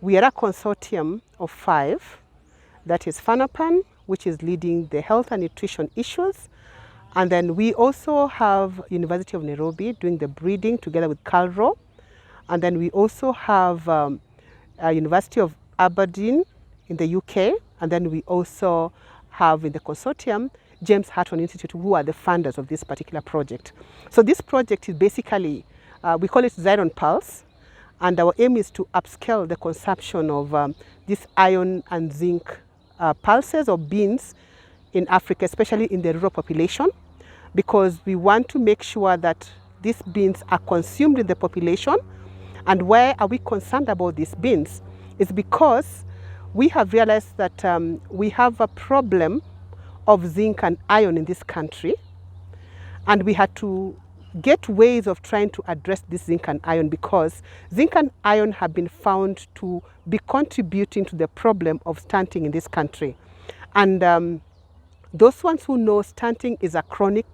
We are a consortium of 5. That is FANRPAN, which is leading the health and nutrition issues. And then we also have University of Nairobi doing the breeding together with Calro. And then we also have University of Aberdeen in the UK. And then we also have in the consortium James Hutton Institute, who are the funders of this particular project. So this project is basically, we call it Ziron Pulse. And our aim is to upscale the consumption of this iron and zinc pulses or beans in Africa, especially in the rural population, because we want to make sure that these beans are consumed in the population. And why are we concerned about these beans? It's because we have realized that we have a problem of zinc and iron in this country, and we had to get ways of trying to address this zinc and iron, because zinc and iron have been found to be contributing to the problem of stunting in this country. And those ones who know stunting is a chronic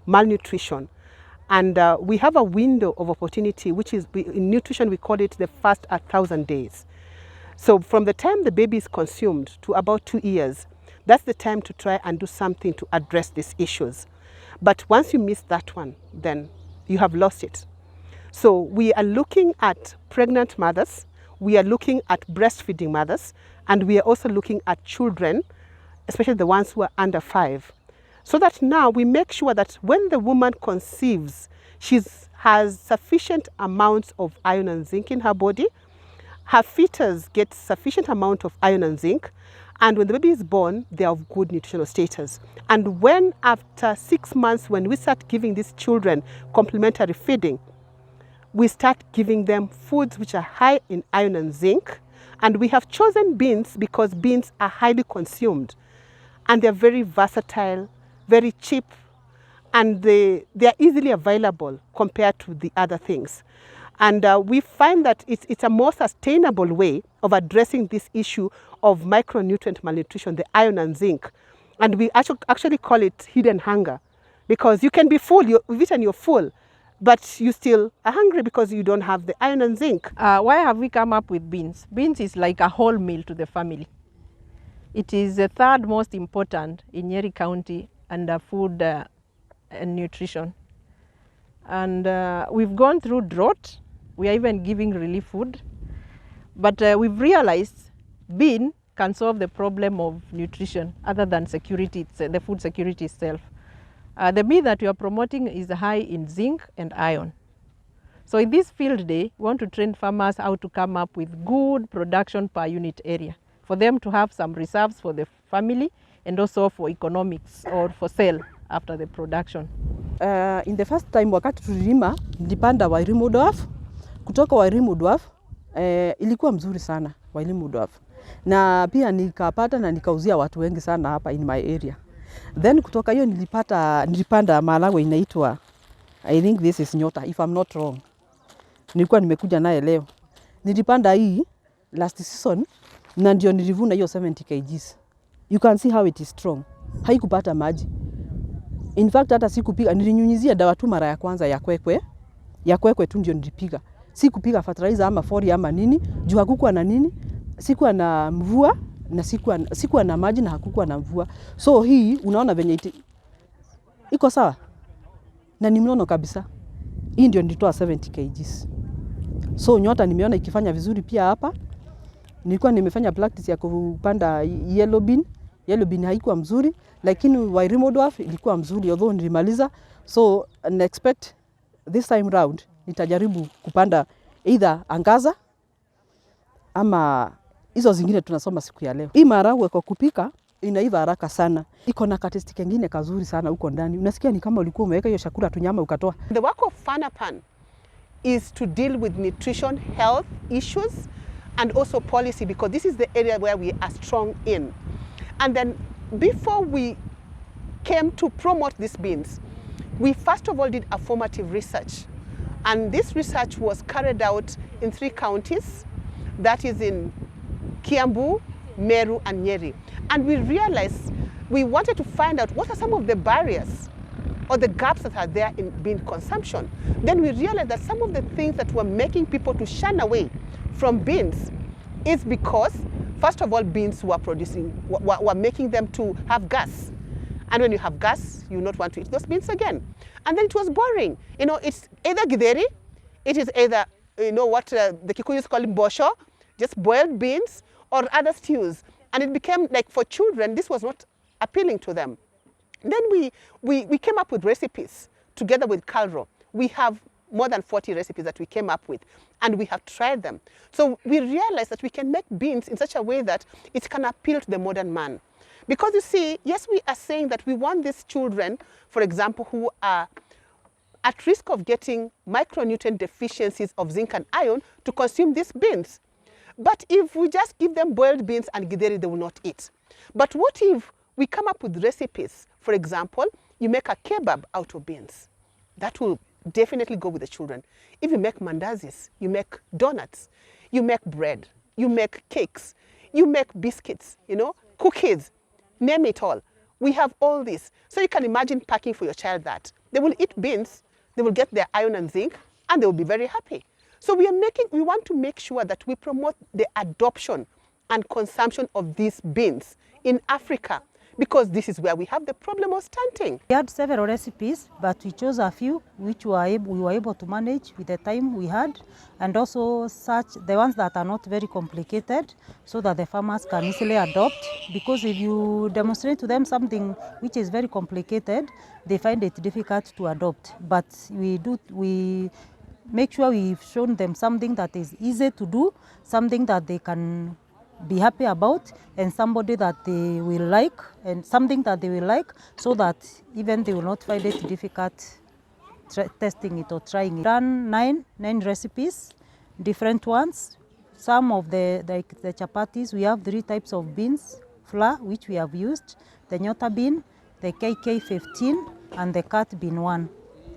malnutrition. And we have a window of opportunity, which is, in nutrition, we call it the first 1,000 days. So from the time the baby is consumed to about 2 years, that's the time to try and do something to address these issues. But once you miss that one, then you have lost it. So we are looking at pregnant mothers, we are looking at breastfeeding mothers, and we are also looking at children, especially the ones who are under 5. So that now we make sure that when the woman conceives, she has sufficient amounts of iron and zinc in her body, her fetus gets sufficient amount of iron and zinc, and when the baby is born, they are of good nutritional status. And when after 6 months, when we start giving these children complementary feeding, we start giving them foods which are high in iron and zinc. And we have chosen beans because beans are highly consumed, and they're very versatile, very cheap, and they are easily available compared to the other things. And we find that it's a more sustainable way of addressing this issue of micronutrient malnutrition, the iron and zinc. And we actually call it hidden hunger, because you can be full, you've eaten, you're full, but you still are hungry because you don't have the iron and zinc. Why have we come up with beans? Beans is like a whole meal to the family. It is the 3rd most important in Nyeri County under food and nutrition. And we've gone through drought. We are even giving relief food. But we've realized bean can solve the problem of nutrition other than security, the food security itself. The bean that we are promoting is high in zinc and iron. So in this field day, we want to train farmers how to come up with good production per unit area, for them to have some reserves for the family and also for economics or for sale after the production. In the first time wakati tulilima, nilipanda wairimu dwarf. Kutoka wairimu dwarf ilikuwa mzuri sana wairimu dwarf. Na pia nikapata na nikauzia watu wengi sana hapa in my area. Then kutoka hiyo nilipanda maharagwe inaitwa, I think this is nyota if I'm not wrong. Nilikuwa nimekuja naye leo. Nilipanda hii last season na ndio nilivuna hiyo 70 kgs. You can see how it is strong. Haikupata maji. In fact hata sikupiga, nilinyunyizia dawa tu mara ya kwanza ya kwekwe. Ya kwekwe tu ndio nilipiga. Sikupiga fertilizer ama fori ama nini, juu hakukuwa na nini. Sikuwa na mvua na sikuwa na maji na hakukuwa na mvua. So hii unaona venye iko sawa. Na ni mnono kabisa. Hii ndio nilitoa 70 kgs. So nyota nimeona ikifanya vizuri pia hapa. Nilikuwa nimefanya practice ya kupanda yellow bean. Yellow bean haikuwa mzuri, lakini wairimu dwarf ilikuwa mzuri, although nilimaliza. So I expect this time round nitajaribu kupanda either angaza ama hizo zingine tunasoma siku ya leo. Hii maharagwe kwa kupika inaiva haraka sana. Iko na katesti kengine kazuri sana huko ndani. Unasikia ni kama ulikuwa umeweka hiyo chakula tu nyama ukatoa. The work of FANRPAN is to deal with nutrition, health issues, and also policy, because this is the area where we are strong in. And then before we came to promote these beans, we first of all did a formative research. And this research was carried out in 3 counties, that is in Kiambu, Meru, and Nyeri. And we realized we wanted to find out what are some of the barriers or the gaps that are there in bean consumption. Then we realized that some of the things that were making people to shun away from beans is because, first of all, beans were making them to have gas. And when you have gas, you not want to eat those beans again. And then it was boring. You know, it's either githeri, it is either, you know, what the Kikuyus call mbosho, just boiled beans, or other stews. And it became like, for children, this was not appealing to them. Then we came up with recipes together with Calro. We have more than 40 recipes that we came up with, and we have tried them. So we realized that we can make beans in such a way that it can appeal to the modern man. Because you see, yes, we are saying that we want these children, for example, who are at risk of getting micronutrient deficiencies of zinc and iron to consume these beans. But if we just give them boiled beans and githeri, they will not eat. But what if we come up with recipes? For example, you make a kebab out of beans. That will definitely go with the children. If you make mandazis, you make donuts, you make bread, you make cakes, you make biscuits, you know, cookies, name it all. We have all this. So you can imagine packing for your child that. They will eat beans, they will get their iron and zinc, and they will be very happy. So we want to make sure that we promote the adoption and consumption of these beans in Africa, because this is where we have the problem of stunting. We had several recipes, but we chose a few which we were able to manage with the time we had, and also the ones that are not very complicated, so that the farmers can easily adopt. Because if you demonstrate to them something which is very complicated, they find it difficult to adopt. But we make sure we've shown them something that is easy to do, something that they can be happy about, and somebody that they will like, and something that they will like, so that even they will not find it difficult testing it or trying it. Done nine recipes, different ones. Some of the chapatis, we have 3 types of beans flour which we have used: the nyota bean, the KK15, and the cat bean 1.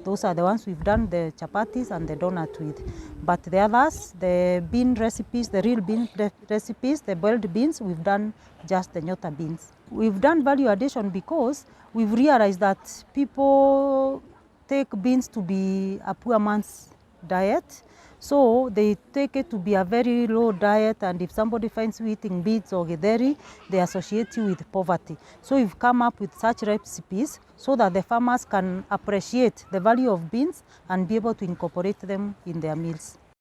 Those are the ones we've done the chapatis and the donut with. But the others, the bean recipes, the real bean recipes, the boiled beans, we've done just the nyota beans. We've done value addition because we've realized that people take beans to be a poor man's diet. So they take it to be a very low diet, and if somebody finds you eating beans or githeri, they associate you with poverty. So we've come up with such recipes so that the farmers can appreciate the value of beans and be able to incorporate them in their meals.